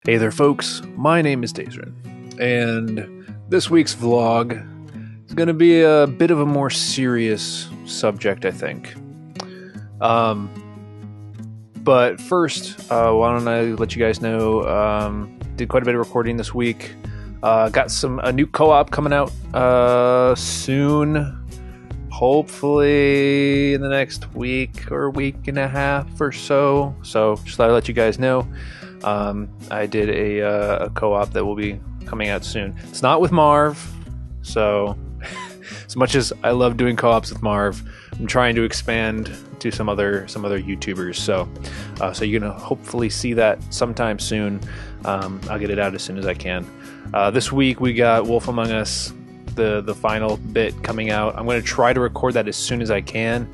Hey there, folks. My name is Daisrin, and this week's vlog is going to be a bit of a more serious subject, I think. But first, why don't I let you guys know, did quite a bit of recording this week. Got a new co-op coming out soon, hopefully in the next week or week and a half or so. So just thought I'd let you guys know. I did a co-op that will be coming out soon. It's not with Marv, so as much as I love doing co-ops with Marv, I'm trying to expand to some other YouTubers. So you're gonna hopefully see that sometime soon. I'll get it out as soon as I can. This week we got Wolf Among Us, the final bit coming out. I'm gonna try to record that as soon as I can.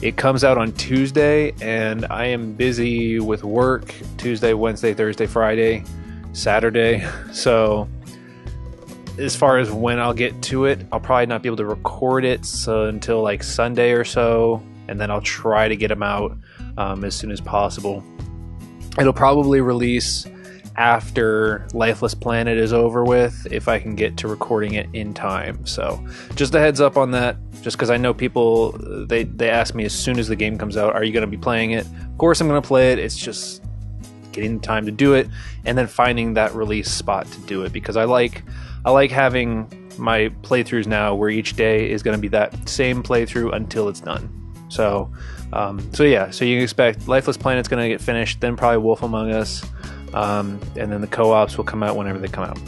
It comes out on Tuesday, and I am busy with work Tuesday, Wednesday, Thursday, Friday, Saturday. So as far as when I'll get to it, I'll probably not be able to record it until like Sunday or so, and then I'll try to get them out as soon as possible. It'll probably release after Lifeless Planet is over with, if I can get to recording it in time. So just a heads up on that, just because I know people, they ask me as soon as the game comes out, are you going to be playing it? Of course I'm going to play it. It's just getting the time to do it and then finding that release spot to do it, because I like having my playthroughs now where each day is going to be that same playthrough until it's done. So yeah, so you can expect Lifeless Planet's going to get finished, then probably Wolf Among Us, and then the co-ops will come out whenever they come out.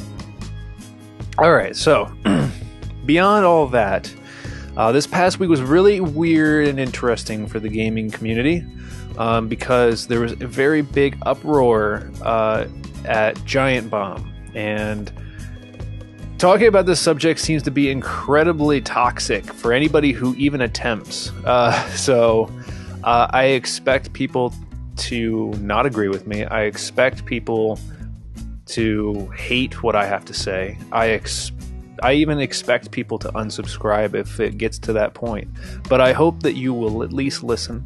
Alright, so beyond all that, this past week was really weird and interesting for the gaming community, because there was a very big uproar at Giant Bomb, and talking about this subject seems to be incredibly toxic for anybody who even attempts. So I expect people to not agree with me. I expect people to hate what I have to say. I even expect people to unsubscribe if it gets to that point. But I hope that you will at least listen.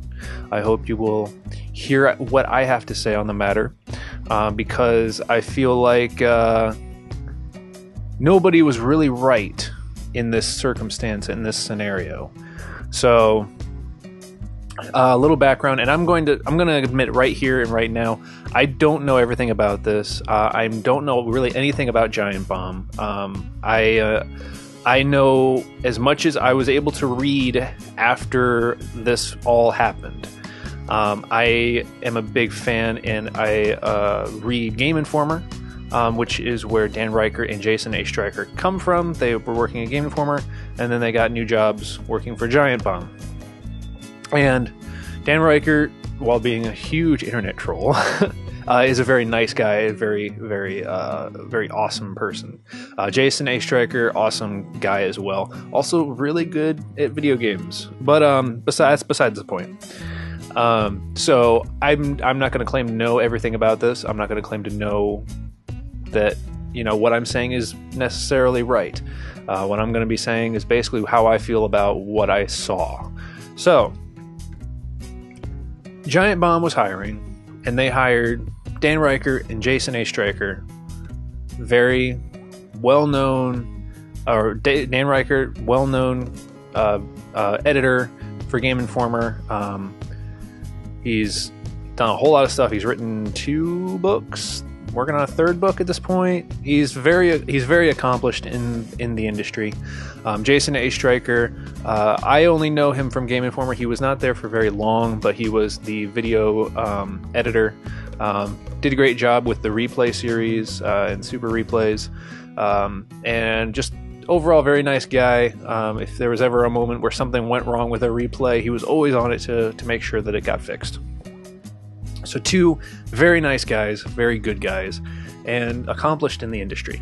I hope you will hear what I have to say on the matter, because I feel like nobody was really right in this circumstance, in this scenario. So a little background, and I'm going to admit right here and right now, I don't know everything about this. I don't know really anything about Giant Bomb. I know as much as I was able to read after this all happened. I am a big fan, and I read Game Informer, which is where Dan Reichert and Jason A. Stryker come from. They were working at Game Informer, and then they got new jobs working for Giant Bomb. And Dan Reichert, while being a huge internet troll, is a very nice guy, a very awesome person. Jason A. Stryker, awesome guy as well. Also really good at video games. But besides the point. So I'm not going to claim to know everything about this. I'm not going to claim to know that, you know, what I'm saying is necessarily right. What I'm going to be saying is basically how I feel about what I saw. So Giant Bomb was hiring, and they hired Dan Reichert and Jason A. Stryker, very well-known, or Dan Reichert, well-known editor for Game Informer. He's done a whole lot of stuff. He's written 2 books, working on a 3rd book at this point. He's very accomplished in the industry. Jason A. Stryker, I only know him from Game Informer. He was not there for very long, but he was the video editor. Did a great job with the Replay series and Super Replays, and just overall very nice guy. If there was ever a moment where something went wrong with a replay, he was always on it to make sure that it got fixed. So 2 very nice guys, very good guys, and accomplished in the industry.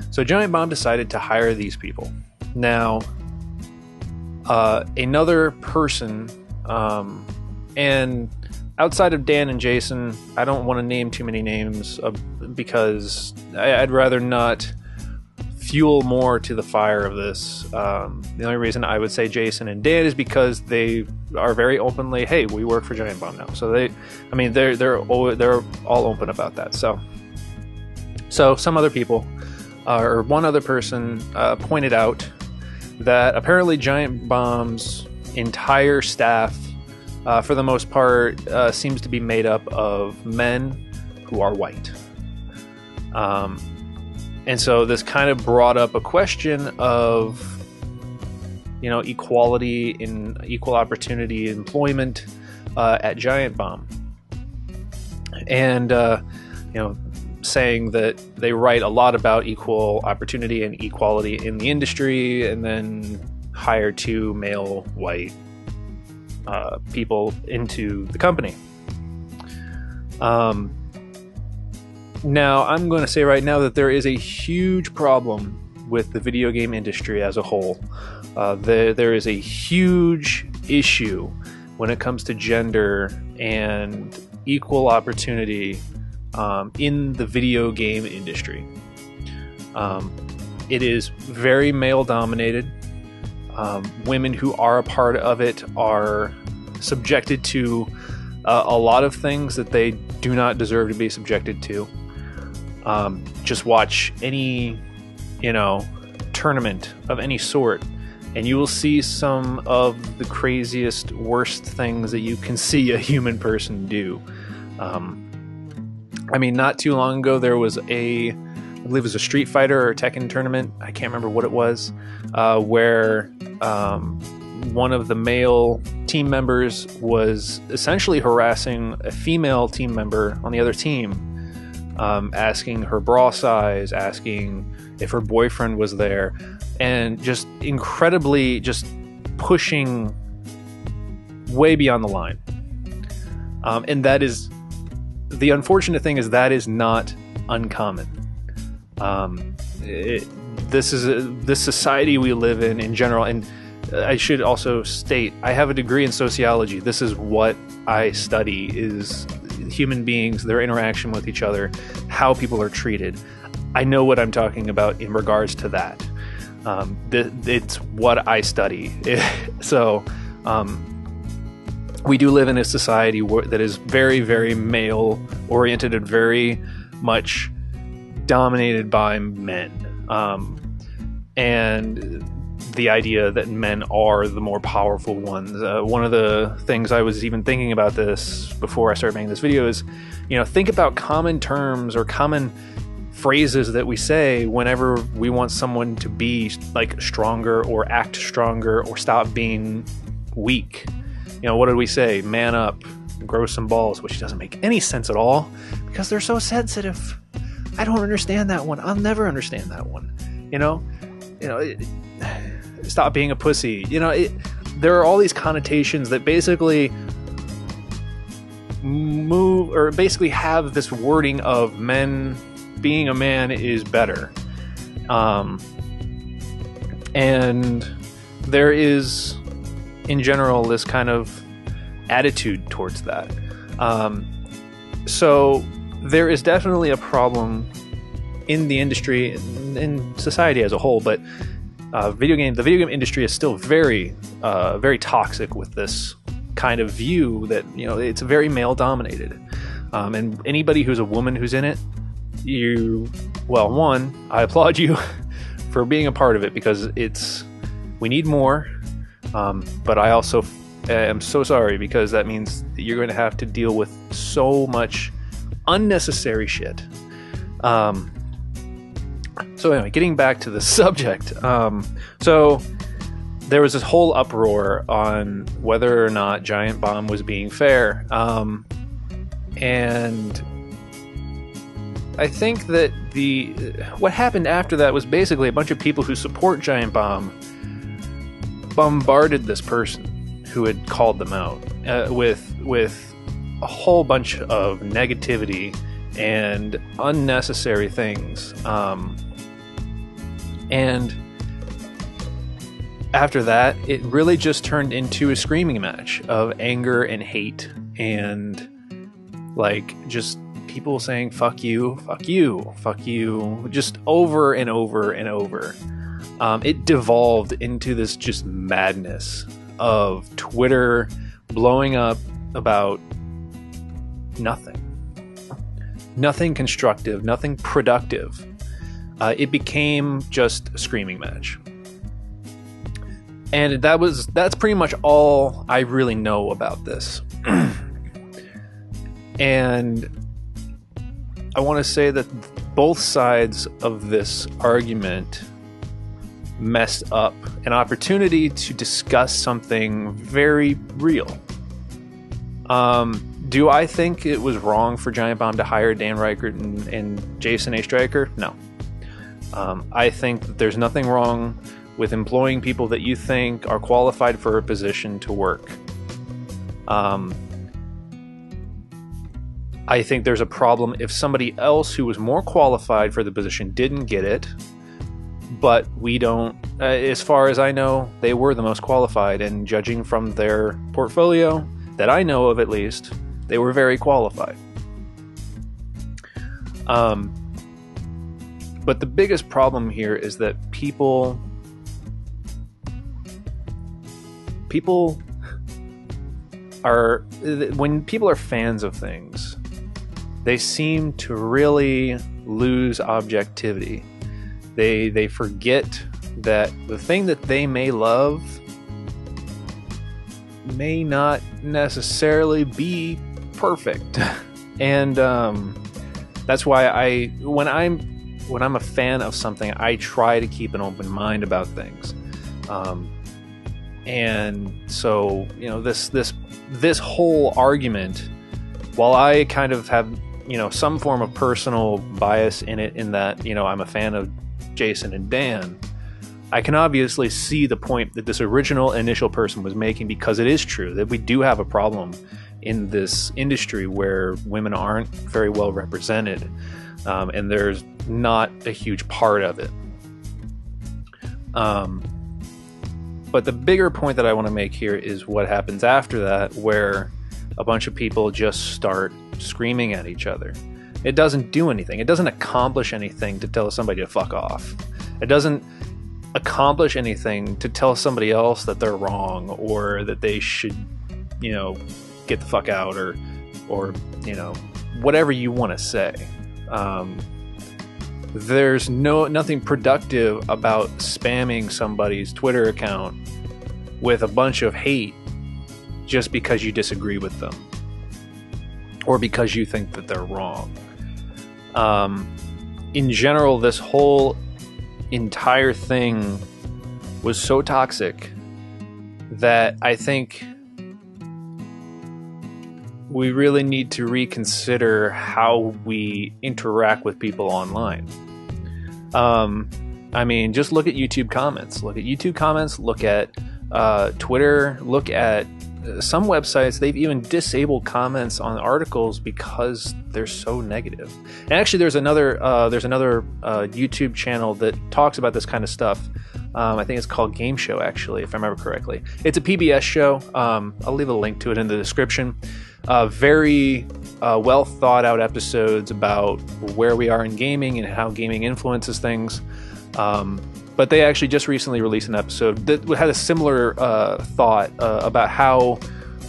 So Giant Bomb decided to hire these people. Now, another person, and outside of Dan and Jason, I don't want to name too many names because I'd rather not fuel more to the fire of this. The only reason I would say Jason and Dan is because they are very openly, hey, we work for Giant Bomb now. So they're all open about that. So So some other people, or one other person, pointed out that apparently Giant Bomb's entire staff, for the most part, seems to be made up of men who are white. And so this kind of brought up a question of, you know, equality in equal opportunity employment at Giant Bomb. And, you know, saying that they write a lot about equal opportunity and equality in the industry, and then hire 2 male white people into the company. Now, I'm going to say right now that there is a huge problem with the video game industry as a whole. There is a huge issue when it comes to gender and equal opportunity in the video game industry. It is very male dominated. Women who are a part of it are subjected to a lot of things that they do not deserve to be subjected to. Just watch any, you know, tournament of any sort, and you will see some of the craziest, worst things that you can see a human person do. I mean, not too long ago, there was I believe it was a Street Fighter or Tekken tournament, I can't remember what it was, where one of the male team members was essentially harassing a female team member on the other team, asking her bra size, asking if her boyfriend was there, and just incredibly just pushing way beyond the line. And that is, the unfortunate thing is that is not uncommon. This society we live in general, and I should also state, I have a degree in sociology. This is what I study, is human beings, their interaction with each other, how people are treated. I know what I'm talking about in regards to that. It's what I study. So we do live in a society that is very, very male oriented and very much dominated by men. And the idea that men are the more powerful ones. One of the things I was even thinking about this before I started making this video is, you know, think about common terms or common phrases that we say whenever we want someone to be like stronger or act stronger or stop being weak. You know, what did we say? Man up, grow some balls, which doesn't make any sense at all because they're so sensitive. I don't understand that one. I'll never understand that one. Stop being a pussy. There are all these connotations that basically move or basically have this wording of men being a man is better. And there is, in general, this kind of attitude towards that. So there is definitely a problem in the industry, in society as a whole, but the video game industry is still very, very toxic with this kind of view that, it's very male dominated. And anybody who's a woman who's in it, I applaud you for being a part of it, because we need more. But I also am so sorry, because that means that you're going to have to deal with so much unnecessary shit. So anyway, getting back to the subject. So there was this whole uproar on whether or not Giant Bomb was being fair. And I think that what happened after that was basically a bunch of people who support Giant Bomb bombarded this person who had called them out with a whole bunch of negativity and unnecessary things. And after that, it really just turned into a screaming match of anger and hate, and just people saying fuck you, fuck you, fuck you, just over and over and over. It devolved into this just madness of Twitter blowing up about nothing. nothing constructive, nothing productive. It became just a screaming match. And that's pretty much all I really know about this. And I want to say that both sides of this argument messed up an opportunity to discuss something very real. Do I think it was wrong for Giant Bomb to hire Dan Reichert and Jason A. Stryker? No. I think that there's nothing wrong with employing people that you think are qualified for a position to work. I think there's a problem if somebody else who was more qualified for the position didn't get it, but we don't, as far as I know, they were the most qualified, and judging from their portfolio, that I know of at least, they were very qualified. But the biggest problem here is that people are, when people are fans of things, they seem to really lose objectivity. They forget that the thing that they may love may not necessarily be perfect. And that's why when I'm a fan of something, I try to keep an open mind about things. And so, you know, this whole argument, while I kind of have, you know, some form of personal bias in it, in that, you know, I'm a fan of Jason and Dan, I can obviously see the point that this original initial person was making, because it is true that we do have a problem in this industry where women aren't very well represented, and there's not a huge part of it. But the bigger point that I want to make here is what happens after that, where a bunch of people just start screaming at each other. It doesn't do anything. It doesn't accomplish anything to tell somebody to fuck off. It doesn't accomplish anything to tell somebody else that they're wrong, or that they should, you know, get the fuck out, or you know, whatever you want to say. There's nothing productive about spamming somebody's Twitter account with a bunch of hate just because you disagree with them, or because you think that they're wrong. In general, this whole entire thing was so toxic that I think we really need to reconsider how we interact with people online. I mean, just look at YouTube comments. Look at Twitter. Look at some websites. They've even disabled comments on articles because they're so negative. And actually, there's another YouTube channel that talks about this kind of stuff. I think it's called Game Show, actually, if I remember correctly. It's a PBS show. I'll leave a link to it in the description. Very well thought out episodes about where we are in gaming and how gaming influences things. But they actually just recently released an episode that had a similar thought about how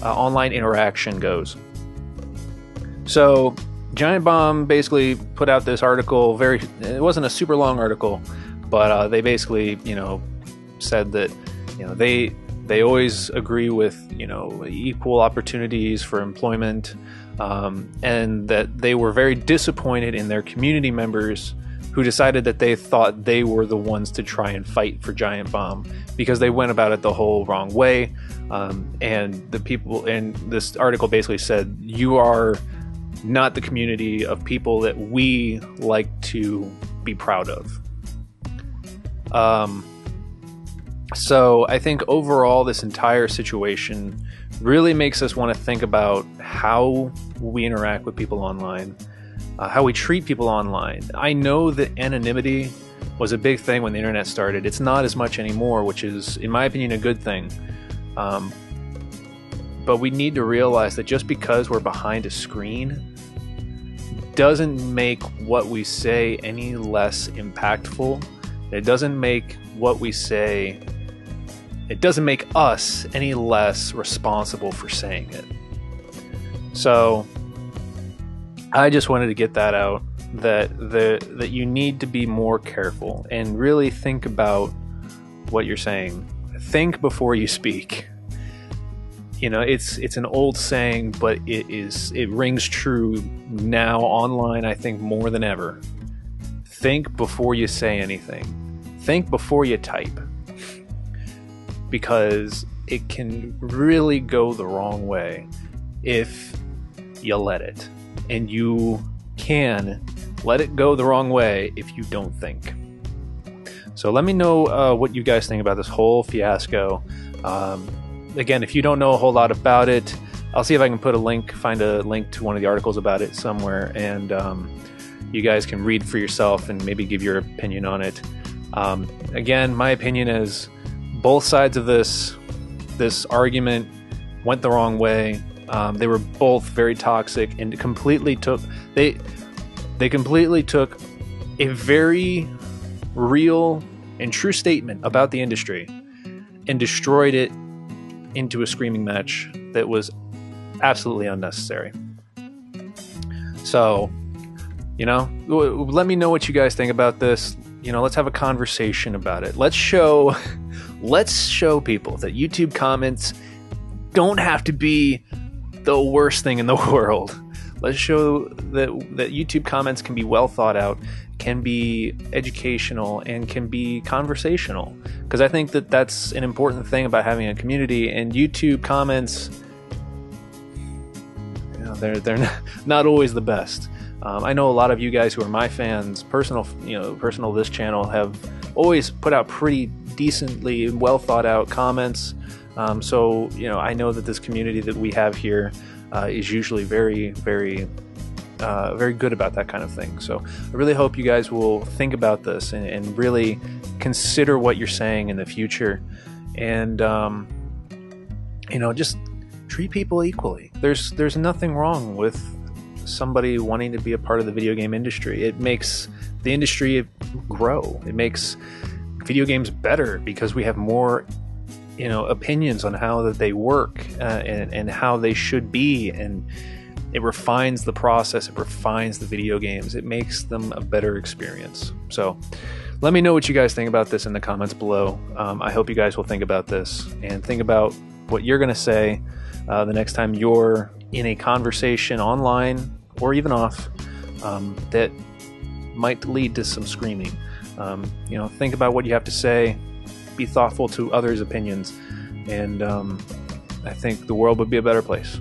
online interaction goes. So Giant Bomb basically put out this article. It wasn't a super long article, but they basically, you know, said that, you know, they always agree with, you know, equal opportunities for employment, and that they were very disappointed in their community members who decided that they thought they were the ones to try and fight for Giant Bomb, because they went about it the whole wrong way. And the people in this article basically said, you are not the community of people that we like to be proud of. So I think overall this entire situation really makes us want to think about how we interact with people online, how we treat people online. I know that anonymity was a big thing when the internet started. It's not as much anymore, which is, in my opinion, a good thing. But we need to realize that just because we're behind a screen doesn't make what we say any less impactful. It doesn't make what we say, it doesn't make us any less responsible for saying it. So I just wanted to get that out, that you need to be more careful and really think about what you're saying. Think before you speak. You know, it's an old saying, but it rings true now online, I think, more than ever. Think before you say anything. Think before you type. Because it can really go the wrong way if you let it. And you can let it go the wrong way if you don't think. So let me know what you guys think about this whole fiasco. Again, if you don't know a whole lot about it, I'll see if I can find a link to one of the articles about it somewhere, and you guys can read for yourself and maybe give your opinion on it. Again, my opinion is both sides of this argument went the wrong way. They were both very toxic and completely took a very real and true statement about the industry and destroyed it into a screaming match that was absolutely unnecessary. So, you know, let me know what you guys think about this. You know, let's have a conversation about it. Let's show people that YouTube comments don't have to be the worst thing in the world. Let's show that YouTube comments can be well thought out, can be educational, and can be conversational. Because I think that that's an important thing about having a community. And YouTube comments, you know, they're not always the best. I know a lot of you guys who are my fans, personal to this channel, have always put out pretty decently well thought out comments. So, you know, I know that this community that we have here is usually very, very, very good about that kind of thing. So I really hope you guys will think about this and really consider what you're saying in the future, and you know, just treat people equally. There's nothing wrong with somebody wanting to be a part of the video game industry. It makes the industry grow. It makes video games better because we have more, you know, opinions on how that they work and how they should be, and it refines the process, it refines the video games, it makes them a better experience. So let me know what you guys think about this in the comments below. I hope you guys will think about this and think about what you're going to say the next time you're in a conversation online or even off that might lead to some screaming. You know, think about what you have to say, be thoughtful to others' opinions, and I think the world would be a better place.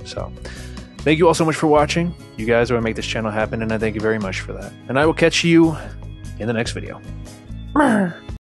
So thank you all so much for watching. You guys are what make this channel happen, and I thank you very much for that. And I will catch you in the next video.